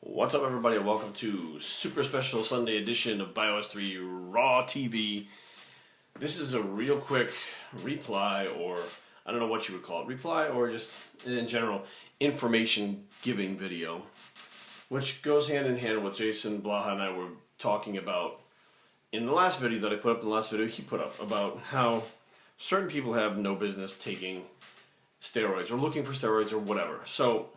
What's up, everybody, and welcome to super special Sunday edition of BIOS 3 Raw TV. This is a real quick reply, or I don't know what you would call it, reply or just in general information giving video, which goes hand in hand with Jason Blaha and I were talking about in the last video that I put up, in the last video he put up, about how certain people have no business taking steroids or looking for steroids or whatever. So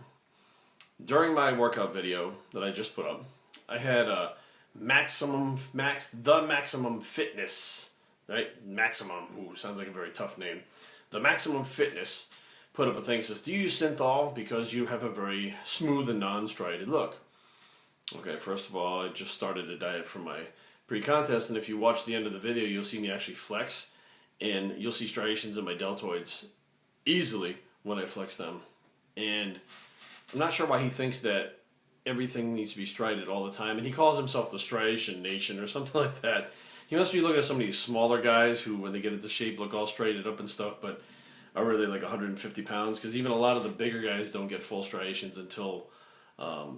during my workout video that I just put up, I had a maximum fitness, right? Maximum, ooh, sounds like a very tough name. The Maximum Fitness put up a thing that says, do you use synthol because you have a very smooth and non-striated look? Okay, first of all, I just started a diet for my pre-contest, and if you watch the end of the video, you'll see me actually flex, and you'll see striations in my deltoids easily when I flex them. And I'm not sure why he thinks that everything needs to be striated all the time, and he calls himself the Striation Nation or something like that. He must be looking at some of these smaller guys who, when they get into shape, look all straightened up and stuff, but are really like 150 pounds, because even a lot of the bigger guys don't get full striations until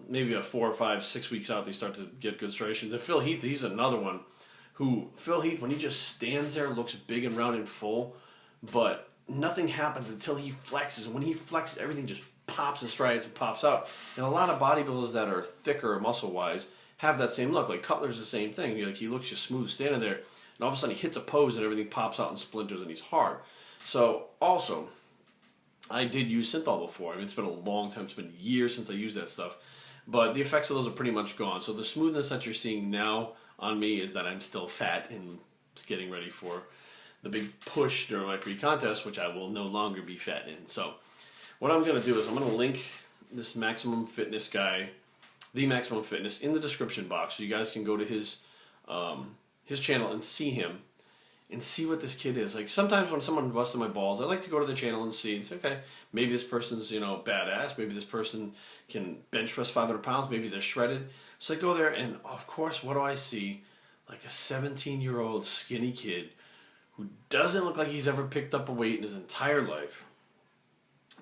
maybe a 4 or 5, 6 weeks out they start to get good striations. And Phil Heath, he's another one who, Phil Heath, when he just stands there, looks big and round and full, but nothing happens until he flexes. And when he flexes, everything just pops and striates and pops out. And a lot of bodybuilders that are thicker muscle-wise have that same look. Like Cutler's the same thing. Like, he looks just smooth standing there, and all of a sudden he hits a pose and everything pops out in splinters and he's hard. So also, I did use synthol before. I mean, it's been a long time. It's been years since I used that stuff. But the effects of those are pretty much gone. So the smoothness that you're seeing now on me is that I'm still fat and getting ready for the big push during my pre-contest, which I will no longer be fat in. So what I'm going to do is I'm going to link this Maximum Fitness guy, the Maximum Fitness, in the description box, so you guys can go to his channel and see him and see what this kid is. Like, sometimes when someone busted my balls, I like to go to the channel and see and say, okay, maybe this person's, badass. Maybe this person can bench press 500 pounds. Maybe they're shredded. So I go there, and of course, what do I see? Like a 17-year-old skinny kid who doesn't look like he's ever picked up a weight in his entire life,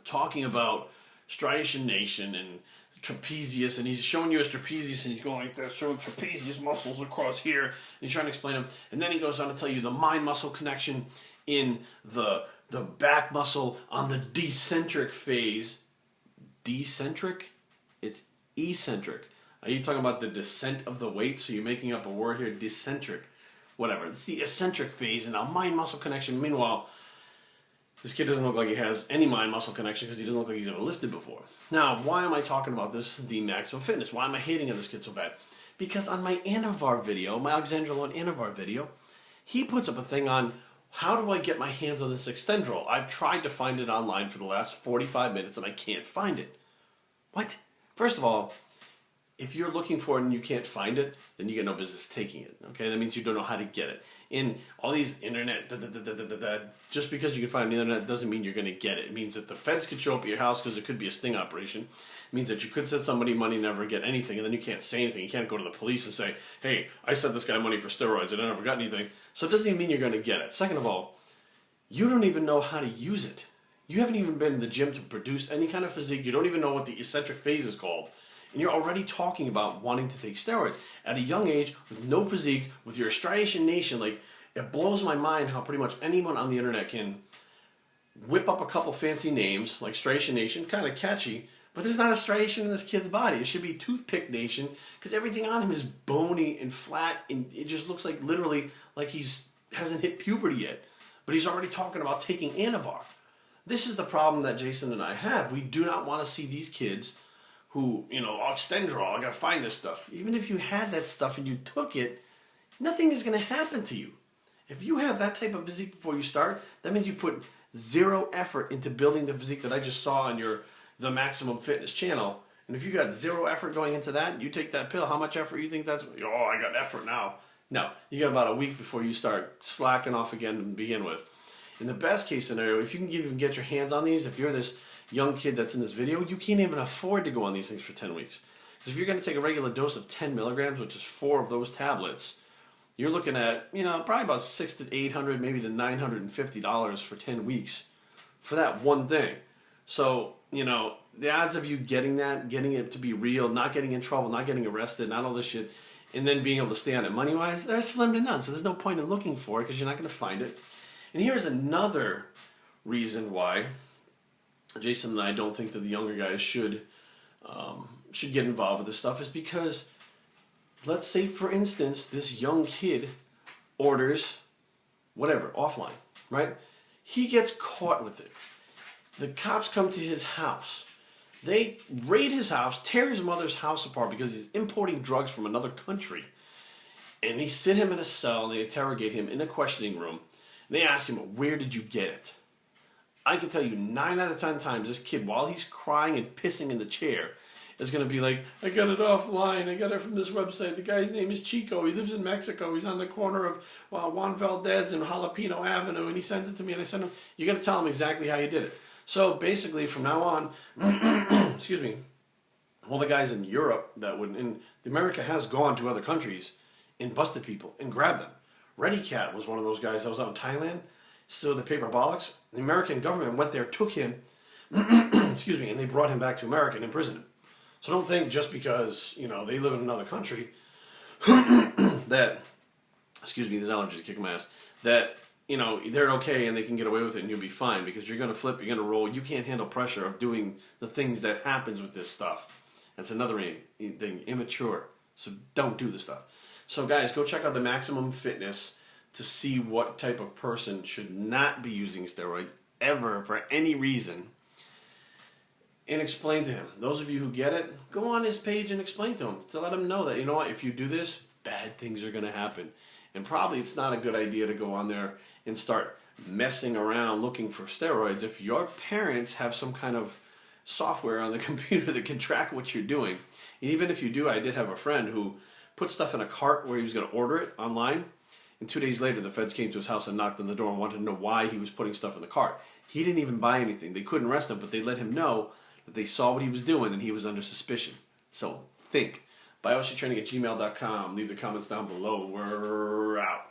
talking about Striation Nation and trapezius, and he's showing you his trapezius, and he's going like that, showing trapezius muscles across here, and he's trying to explain them, and then he goes on to tell you the mind-muscle connection in the back muscle on the decentric phase. Decentric? It's eccentric. Are you talking about the descent of the weight? So you're making up a word here, decentric. Whatever. It's the eccentric phase, and a mind-muscle connection. Meanwhile, this kid doesn't look like he has any mind-muscle connection because he doesn't look like he's ever lifted before. Now, why am I talking about this, the Maximum Fitness? Why am I hating on this kid so bad? Because on my Anavar video, my Oxandrolone Anavar video, he puts up a thing on how do I get my hands on this Extendrol. I've tried to find it online for the last 45 minutes and I can't find it. What? First of all, if you're looking for it and you can't find it, then you get no business taking it. Okay, that means you don't know how to get it. In all these internet, just because you can find it on the internet doesn't mean you're going to get it. It means that the feds could show up at your house because it could be a sting operation. It means that you could send somebody money and never get anything, and then you can't say anything. You can't go to the police and say, hey, I sent this guy money for steroids and I never got anything. So it doesn't even mean you're going to get it. Second of all, you don't even know how to use it. You haven't even been in the gym to produce any kind of physique. You don't even know what the eccentric phase is called. And you're already talking about wanting to take steroids at a young age with no physique, with your Striation Nation. Like, it blows my mind how pretty much anyone on the internet can whip up a couple fancy names like Striation Nation, kind of catchy, but there's not a striation in this kid's body. It should be Toothpick Nation, because everything on him is bony and flat, and it just looks like literally like he's hasn't hit puberty yet. But he's already talking about taking Anavar. This is the problem that Jason and I have. We do not want to see these kids who, Extendrol, I gotta find this stuff. Even if you had that stuff and you took it, nothing is gonna happen to you. If you have that type of physique before you start, that means you put zero effort into building the physique that I just saw on the Maximum Fitness channel. And if you got zero effort going into that, you take that pill, how much effort you think that's, I got effort now. No, you got about a week before you start slacking off again to begin with. In the best case scenario, if you can even get your hands on these, if you're this young kid that's in this video, you can't even afford to go on these things for 10 weeks. Because if you're going to take a regular dose of 10 milligrams, which is 4 of those tablets, you're looking at, probably about $600 to $800, maybe to $950 for 10 weeks for that one thing. So, the odds of you getting it to be real, not getting in trouble, not getting arrested, not all this shit, and then being able to stay on it money-wise, they're slim to none. So there's no point in looking for it because you're not going to find it. And here's another reason why Jason and I don't think that the younger guys should get involved with this stuff is because, let's say, for instance, this young kid orders whatever offline, right? He gets caught with it. The cops come to his house. They raid his house, tear his mother's house apart because he's importing drugs from another country. And they sit him in a cell and they interrogate him in a questioning room. And they ask him, where did you get it? I can tell you 9 out of 10 times this kid, while he's crying and pissing in the chair, is going to be like, I got it offline. I got it from this website. The guy's name is Chico. He lives in Mexico. He's on the corner of Juan Valdez and Jalapeno Avenue. And he sends it to me. And I send him, you got to tell him exactly how you did it. So basically, from now on, excuse me, all the guys in Europe that would, in America has gone to other countries and busted people and grabbed them. Reddy Cat was one of those guys that was out in Thailand, still the paperbollocks. The American government went there, took him, excuse me, and they brought him back to America and imprisoned him. So don't think just because, you know, they live in another country that, excuse me, these allergies kick my ass, that, you know, they're okay and they can get away with it and you'll be fine because you're going to flip, you're going to roll. You can't handle pressure of doing the things that happens with this stuff. That's another thing, immature. So don't do the stuff. So guys, go check out the Maximum Fitness to see what type of person should not be using steroids ever for any reason, and explain to him. Those of you who get it, go on his page and explain to him to let him know that, you know what, if you do this, bad things are going to happen. And probably it's not a good idea to go on there and start messing around looking for steroids if your parents have some kind of software on the computer that can track what you're doing. And even if you do, I did have a friend who put stuff in a cart where he was going to order it online, and 2 days later the feds came to his house and knocked on the door and wanted to know why he was putting stuff in the cart. He didn't even buy anything. They couldn't arrest him, but they let him know that they saw what he was doing and he was under suspicion. So think. BioStraining@gmail.com. Leave the comments down below. We're out.